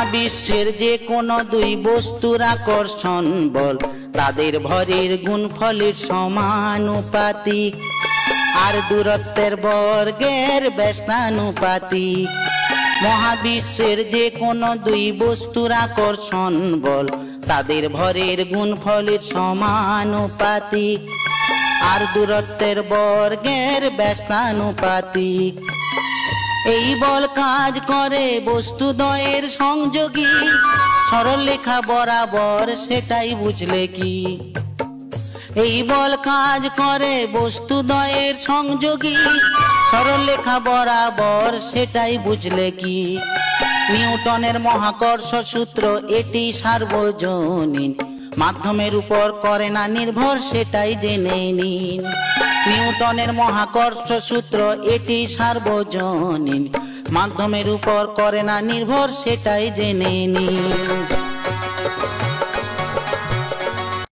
মহাবিশ্বের যে কোনো দুই বস্তুর আকর্ষণ বল তাদের ভরের গুণফলের সমানুপাতিক, আর দূরত্বের বর্গের ব্যস্তানুপাতিক। মহাবিশ্বের যে কোনো দুই বস্তুর আকর্ষণ বল তাদের ভরের গুণফলের সমানুপাতিক, আর দূরত্বের বর্গের ব্যস্তানুপাতিক। এই বল কাজ করে বস্তুদ্বয়ের সংযোগী, সরলরেখা বরাবর সেটাই বুঝলে কি? এই বল কাজ করে বস্তুদ্বয়ের সংযোগী, সরলরেখা বরাবর সেটাই বুঝলে কি? নিউটনের মহাকর্ষ সূত্র এটি সার্বজনীন, মাধ্যমের উপর করে না নির্ভর সেটাই জেনে নিন। নিউটনের মহাকর্ষ সূত্র এটি সার্বজনীন, মাধ্যমের উপর করে না নির্ভর সেটাই জেনে নিন।